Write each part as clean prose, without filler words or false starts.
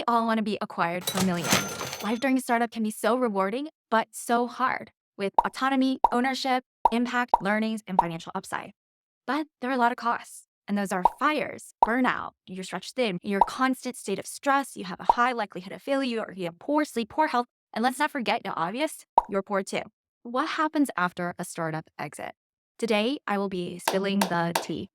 all want to be acquired for millions. Life during a startup can be so rewarding, but so hard, with autonomy, ownership, impact, learnings, and financial upside. But there are a lot of costs. And those are fires, burnout, you're stretched thin, your constant state of stress, you have a high likelihood of failure, you have poor sleep, poor health, and let's not forget the obvious, you're poor too. What happens after a startup exit? Today, I will be spilling the tea.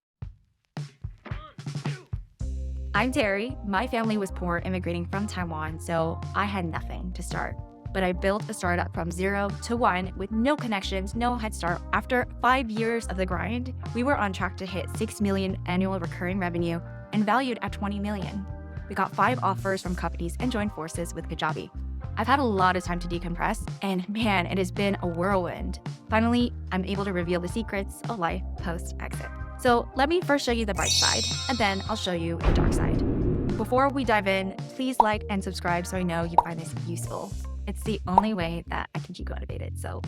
I'm Terry. My family was poor immigrating from Taiwan, so I had nothing to start. But I built a startup from 0 to 1 with no connections, no head start. After 5 years of the grind, we were on track to hit 6 million annual recurring revenue and valued at 20 million. We got 5 offers from companies and joined forces with Kajabi. I've had a lot of time to decompress, and man, it has been a whirlwind. Finally, I'm able to reveal the secrets of life post-exit. So let me first show you the bright side, and then I'll show you the dark side. Before we dive in, please like and subscribe so I know you find this useful. It's the only way that I can keep you motivated. So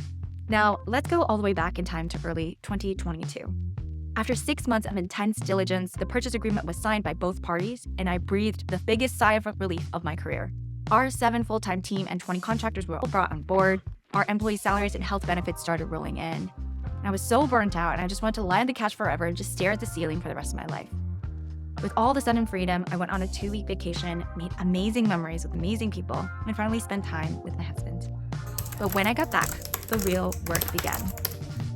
now let's go all the way back in time to early 2022. After 6 months of intense diligence, the purchase agreement was signed by both parties, and I breathed the biggest sigh of relief of my career. Our 7 full-time team and 20 contractors were all brought on board. Our employee salaries and health benefits started rolling in. I was so burnt out, and I just wanted to lie on the couch forever and just stare at the ceiling for the rest of my life. With all the sudden freedom, I went on a 2-week vacation, made amazing memories with amazing people, and finally spent time with my husband. But when I got back, the real work began.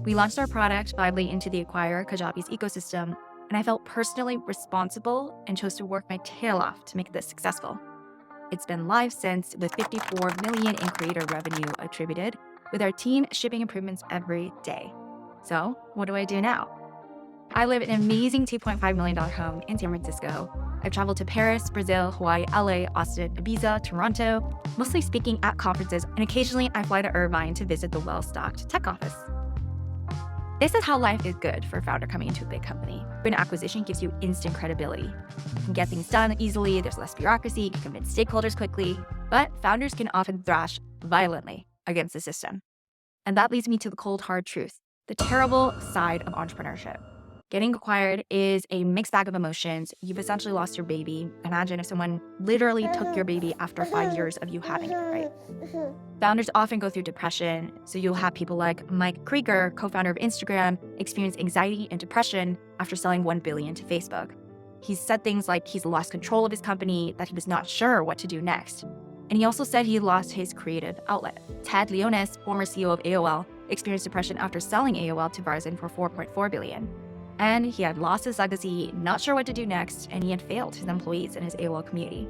We launched our product Vibely into the acquirer Kajabi's ecosystem, and I felt personally responsible and chose to work my tail off to make this successful. It's been live since, with 54 million in creator revenue attributed, with our team shipping improvements every day. So what do I do now? I live in an amazing $2.5 million home in San Francisco. I've traveled to Paris, Brazil, Hawaii, LA, Austin, Ibiza, Toronto, mostly speaking at conferences, and occasionally I fly to Irvine to visit the well-stocked tech office. This is how life is good for a founder coming into a big company. An acquisition gives you instant credibility. You can get things done easily, there's less bureaucracy, you can convince stakeholders quickly, but founders can often thrash violently against the system. And that leads me to the cold, hard truth, the terrible side of entrepreneurship. Getting acquired is a mixed bag of emotions. You've essentially lost your baby. Imagine if someone literally took your baby after 5 years of you having it, right? Founders often go through depression. So you'll have people like Mike Krieger, co-founder of Instagram, experience anxiety and depression after selling $1 billion to Facebook. He's said things like he's lost control of his company, that he was not sure what to do next. And he also said he lost his creative outlet. Ted Leonis, former CEO of AOL, experienced depression after selling AOL to Verizon for $4.4 billion. And he had lost his legacy, not sure what to do next, and he had failed his employees and his AOL community.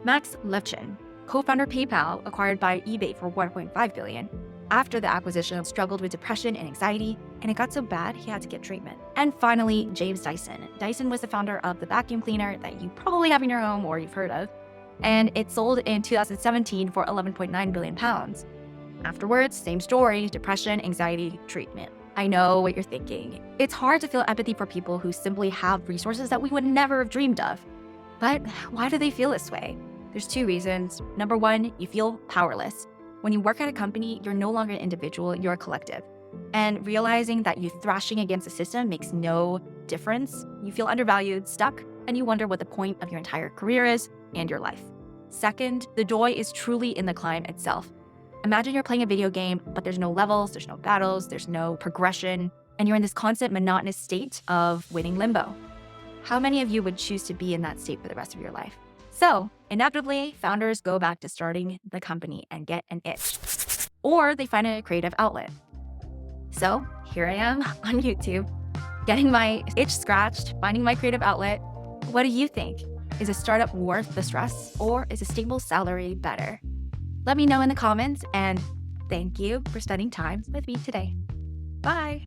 Max Levchin, co-founder of PayPal, acquired by eBay for $1.5 billion. After the acquisition, struggled with depression and anxiety, and it got so bad he had to get treatment. And finally, James Dyson. Dyson was the founder of the vacuum cleaner that you probably have in your home or you've heard of, and it sold in 2017 for 11.9 billion pounds. Afterwards, same story, depression, anxiety, treatment. I know what you're thinking. It's hard to feel empathy for people who simply have resources that we would never have dreamed of. But why do they feel this way? There's 2 reasons. Number 1, you feel powerless. When you work at a company, you're no longer an individual, you're a collective. And realizing that you thrashing against the system makes no difference, you feel undervalued, stuck, and you wonder what the point of your entire career is and your life. Second, the joy is truly in the climb itself. Imagine you're playing a video game, but there's no levels, there's no battles, there's no progression, and you're in this constant monotonous state of waiting limbo. How many of you would choose to be in that state for the rest of your life? So, inevitably, founders go back to starting the company and get an itch. Or they find a creative outlet. So, here I am on YouTube, getting my itch scratched, finding my creative outlet. What do you think? Is a startup worth the stress, or is a stable salary better? Let me know in the comments, and thank you for spending time with me today. Bye.